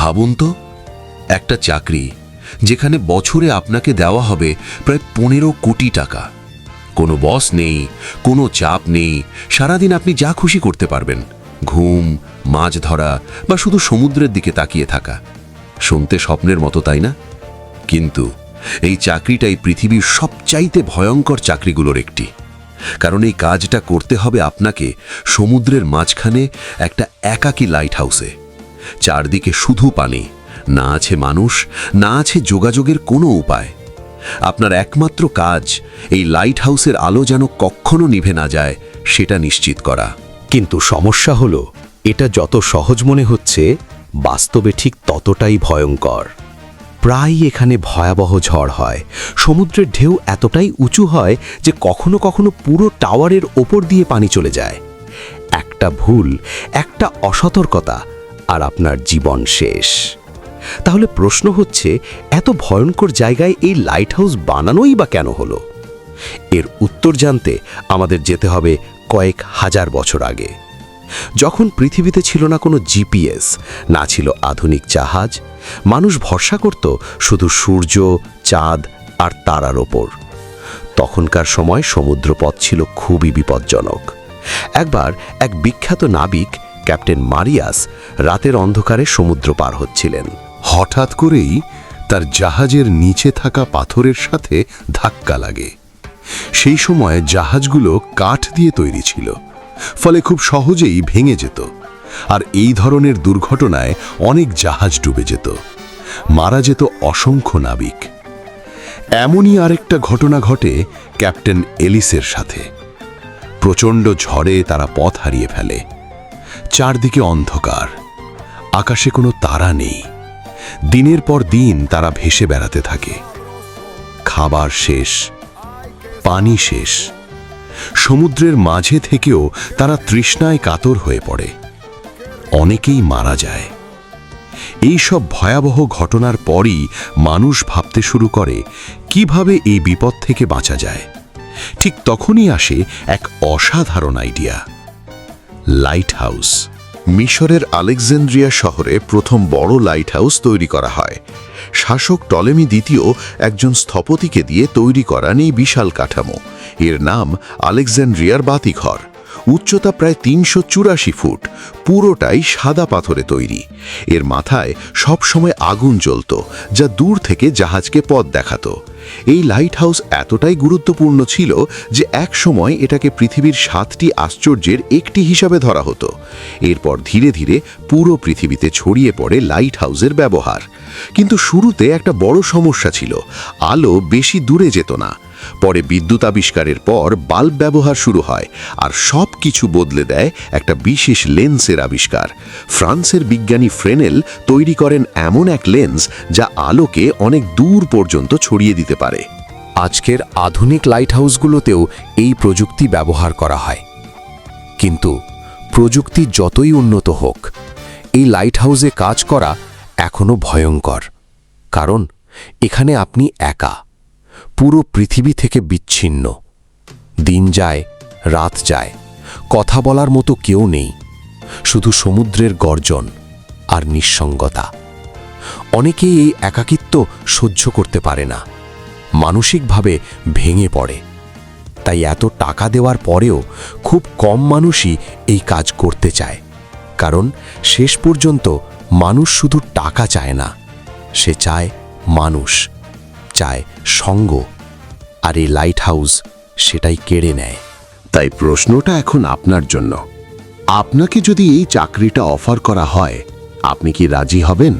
ভাবুন তো, একটা চাকরি যেখানে বছরে আপনাকে দেওয়া হবে প্রায় 15 কোটি টাকা। কোনো বস নেই, কোনো চাপ নেই, সারাদিন আপনি যা খুশি করতে পারবেন, ঘুম, মাছ ধরা বা শুধু সমুদ্রের দিকে তাকিয়ে থাকা। শুনতে স্বপ্নের মতো, তাই না? কিন্তু এই চাকরিটাই পৃথিবীর সবচাইতে ভয়ঙ্কর চাকরিগুলোর একটি। কারণ এই কাজটা করতে হবে আপনাকে সমুদ্রের মাঝখানে একটা একাকী লাইট হাউসে। চারদিকে শুধু পানি, না আছে মানুষ, না আছে যোগাযোগের কোনো উপায়। আপনার একমাত্র কাজ এই লাইট হাউসের আলো যেন কখনো নিভে না যায় সেটা নিশ্চিত করা। কিন্তু সমস্যা হলো, এটা যত সহজ মনে হচ্ছে, বাস্তবে ঠিক ততটাই ভয়ঙ্কর। প্রায়ই এখানে ভয়াবহ ঝড় হয়। সমুদ্রের ঢেউ এতটাই উঁচু হয় যে কখনো কখনো পুরো টাওয়ারের ওপর দিয়ে পানি চলে যায়। একটা ভুল, একটা অসতর্কতা, আর আপনার জীবন শেষ। তাহলে প্রশ্ন হচ্ছে, এত ভয়ঙ্কর জায়গায় এই লাইট হাউস বানানোই বা কেন হলো? এর উত্তর জানতে আমাদের যেতে হবে কয়েক হাজার বছর আগে, যখন পৃথিবীতে ছিল না কোনো জিপিএস, না ছিল আধুনিক জাহাজ। মানুষ ভরসা করত শুধু সূর্য, চাঁদ আর তারার ওপর। তখনকার সময় সমুদ্রপথ ছিল খুবই বিপজ্জনক। একবার এক বিখ্যাত নাবিক ক্যাপ্টেন মারিয়াস রাতের অন্ধকারে সমুদ্র পার হচ্ছিলেন। হঠাৎ করেই তার জাহাজের নিচে থাকা পাথরের সাথে ধাক্কা লাগে। সেই সময় জাহাজগুলো কাঠ দিয়ে তৈরি ছিল, ফলে খুব সহজেই ভেঙে যেত। আর এই ধরনের দুর্ঘটনায় অনেক জাহাজ ডুবে যেত, মারা যেত অসংখ্য নাবিক। এমনই আরেকটা ঘটনা ঘটে ক্যাপ্টেন এলিসের সাথে। প্রচণ্ড ঝড়ে তারা পথ হারিয়ে ফেলে। চারদিকে অন্ধকার, আকাশে কোনো তারা নেই। দিনের পর দিন তারা ভেসে বেড়াতে থাকে। খাবার শেষ, পানি শেষ। সমুদ্রের মাঝে থেকেও তারা তৃষ্ণায় কাতর হয়ে পড়ে। অনেকেই মারা যায়। এই সব ভয়াবহ ঘটনার পরই মানুষ ভাবতে শুরু করে কিভাবে এই বিপদ থেকে বাঁচা যায়। ঠিক তখনই আসে এক অসাধারণ আইডিয়া, লাইট হাউস। মিশরের আলেকজান্দ্রিয়া শহরে প্রথম বড় লাইট হাউস তৈরি করা হয়। শাসক টলেমি দ্বিতীয় একজন স্থপতিকে দিয়ে তৈরি করান এই বিশাল কাঠামো। এর নাম আলেকজান্দ্রিয়ার বাতিঘর। উচ্চতা প্রায় 384 ফুট, পুরোটাই সাদা পাথরে তৈরি। এর মাথায় সব সময় আগুন জ্বলত, যা দূর থেকে জাহাজকে পথ দেখাতো। এই লাইট হাউস এতটাই গুরুত্বপূর্ণ ছিল যে এক সময় এটাকে পৃথিবীর 7টি আশ্চর্যের একটি হিসাবে ধরা হতো। এরপর ধীরে ধীরে পুরো পৃথিবীতে ছড়িয়ে পড়ে লাইট হাউসের ব্যবহার। কিন্তু শুরুতে একটা বড় সমস্যা ছিল, আলো বেশি দূরে যেত না। পরে বিদ্যুৎ আবিষ্কারের পর বাল্ব ব্যবহার শুরু হয়, আর সব কিছু বদলে দেয় একটা বিশেষ লেন্সের আবিষ্কার। ফ্রান্সের বিজ্ঞানী ফ্রেনেল তৈরি করেন এমন এক লেন্স যা আলোকে অনেক দূর পর্যন্ত ছড়িয়ে দিতে পারে। আজকের আধুনিক লাইট হাউসগুলোতেও এই প্রযুক্তি ব্যবহার করা হয়। কিন্তু প্রযুক্তি যতই উন্নত হোক, এই লাইট হাউসে কাজ করা এখনো ভয়ঙ্কর। কারণ এখানে আপনি একা, পুরো পৃথিবী থেকে বিচ্ছিন্ন। দিন যায়, রাত যায়, কথা বলার মতো কেউ নেই, শুধু সমুদ্রের গর্জন আর নিঃসঙ্গতা। অনেকেই এই একাকিত্ব সহ্য করতে পারে না, মানসিকভাবে ভেঙে পড়ে। তাই এত টাকা দেওয়ার পরেও খুব কম মানুষই এই কাজ করতে চায়। কারণ শেষ পর্যন্ত মানুষ শুধু টাকা চায় না, সে চায় মানুষ, চায় সঙ্গ। আর এই লাইট হাউস সেটাই কেড়ে নেয়। তাই প্রশ্নটা এখন আপনার জন্য, আপনাকে যদি এই চাকরিটা অফার করা হয়, আপনি কি রাজি হবেন?